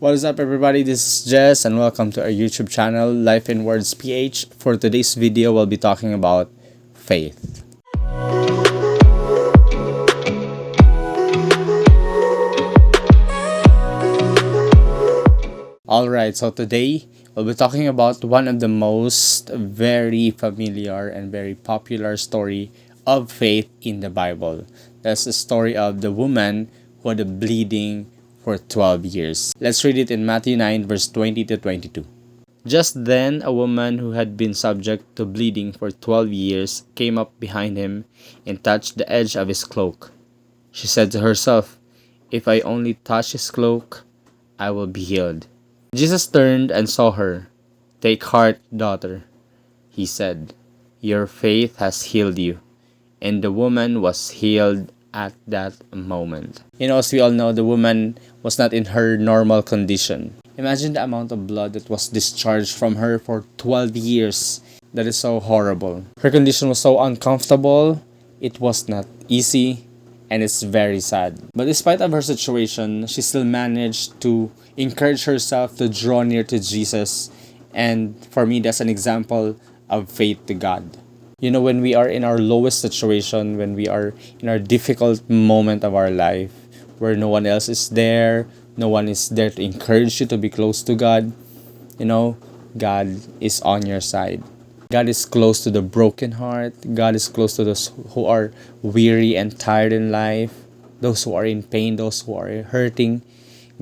What is up, everybody? This is Jess, and welcome to our YouTube channel, Life in Words PH. For today's video, we'll be talking about faith. Alright, so today we'll be talking about one of the most very familiar and very popular story of faith in the Bible. That's the story of the woman who had a bleeding for 12 years. Let's read it in Matthew 9 verse 20 to 22. Just then a woman who had been subject to bleeding for 12 years came up behind him and touched the edge of his cloak. She said to herself, "If I only touch his cloak, I will be healed." Jesus turned and saw her. "Take heart, daughter," he said. "Your faith has healed you." And the woman was healed at that moment. As we all know, the woman was not in her normal condition. Imagine the amount of blood that was discharged from her for 12 years. That is so horrible. Her condition was so uncomfortable. It was not easy. And it's very sad. But despite of her situation, she still managed to encourage herself to draw near to Jesus. And for me, that's an example of faith to God. When we are in our lowest situation, when we are in our difficult moment of our life, where no one else is there, no one is there to encourage you to be close to God, God is on your side. God is close to the broken heart. God is close to those who are weary and tired in life, those who are in pain, those who are hurting.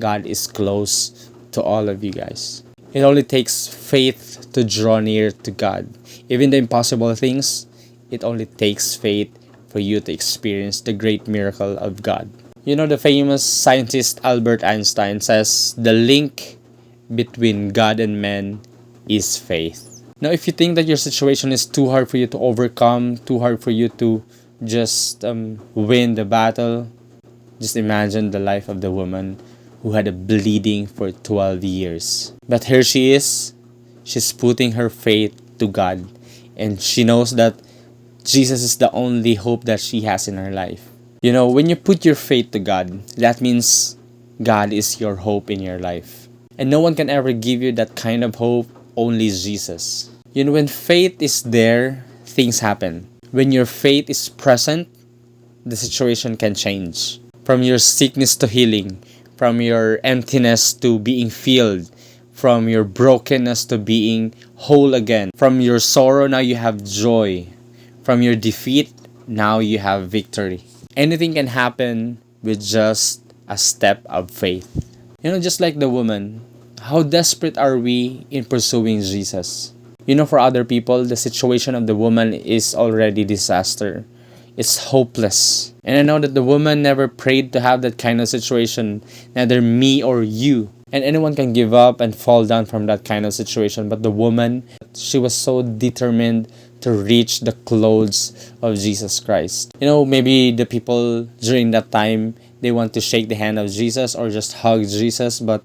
God is close to all of you guys. It only takes faith to draw near to God. Even the impossible things, it only takes faith for you to experience the great miracle of God. The famous scientist Albert Einstein says the link between God and man is faith. Now, if you think that your situation is too hard for you to overcome, too hard for you to just win the battle, just imagine the life of the woman who had a bleeding for 12 years. But here she is. She's putting her faith to God. And she knows that Jesus is the only hope that she has in her life. When you put your faith to God, that means God is your hope in your life. And no one can ever give you that kind of hope, only Jesus. When faith is there, things happen. When your faith is present, the situation can change. From your sickness to healing, from your emptiness to being filled, from your brokenness to being whole again. From your sorrow, now you have joy. From your defeat, now you have victory. Anything can happen with just a step of faith. Just like the woman, how desperate are we in pursuing Jesus? For other people, the situation of the woman is already disaster. It's hopeless. And I know that the woman never prayed to have that kind of situation, neither me or you. And anyone can give up and fall down from that kind of situation. But the woman, she was so determined to reach the clothes of Jesus Christ. Maybe the people during that time, they want to shake the hand of Jesus or just hug Jesus. But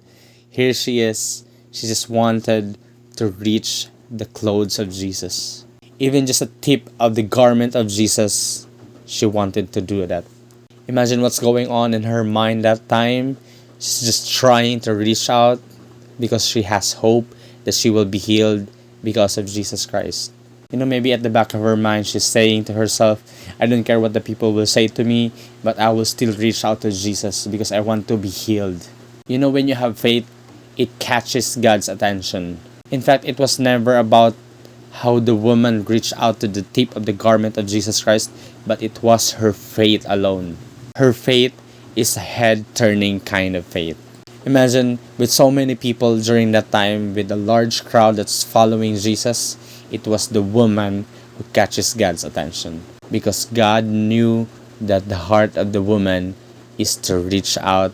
here she is. She just wanted to reach the clothes of Jesus. Even just a tip of the garment of Jesus, she wanted to do that. Imagine what's going on in her mind that time. She's just trying to reach out because she has hope that she will be healed because of Jesus Christ. Maybe at the back of her mind, she's saying to herself, "I don't care what the people will say to me, but I will still reach out to Jesus because I want to be healed." When you have faith, it catches God's attention. In fact, it was never about how the woman reached out to the tip of the garment of Jesus Christ, but it was her faith alone. Her faith is a head-turning kind of faith. Imagine with so many people during that time, with a large crowd that's following Jesus, it was the woman who catches God's attention. Because God knew that the heart of the woman is to reach out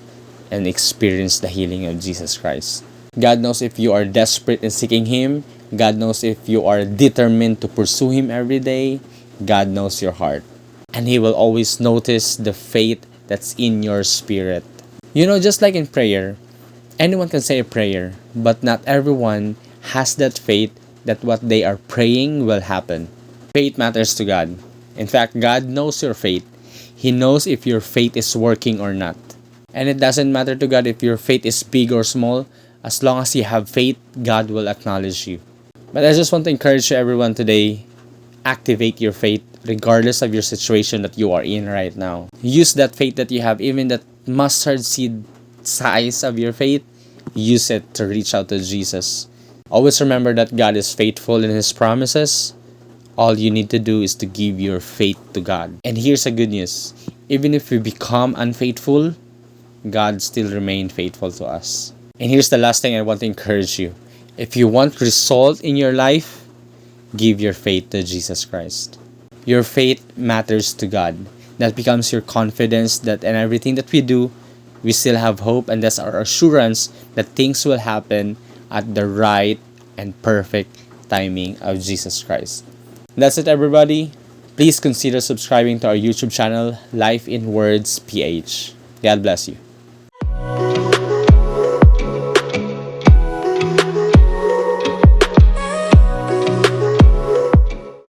and experience the healing of Jesus Christ. God knows if you are desperate in seeking Him. God knows if you are determined to pursue Him every day. God knows your heart. And He will always notice the faith that's in your spirit. Just like in prayer, anyone can say a prayer, but not everyone has that faith that what they are praying will happen. Faith matters to God. In fact, God knows your faith. He knows if your faith is working or not. And it doesn't matter to God if your faith is big or small. As long as you have faith, God will acknowledge you. But I just want to encourage everyone today, activate your faith regardless of your situation that you are in right now. Use that faith that you have, even that mustard seed size of your faith, use it to reach out to Jesus. Always remember that God is faithful in His promises. All you need to do is to give your faith to God. And here's the good news. Even if we become unfaithful, God still remains faithful to us. And here's the last thing I want to encourage you. If you want result in your life, give your faith to Jesus Christ. Your faith matters to God. That becomes your confidence that in everything that we do, we still have hope, and that's our assurance that things will happen at the right and perfect timing of Jesus Christ. That's it, everybody. Please consider subscribing to our YouTube channel, Life in Words PH. God bless you.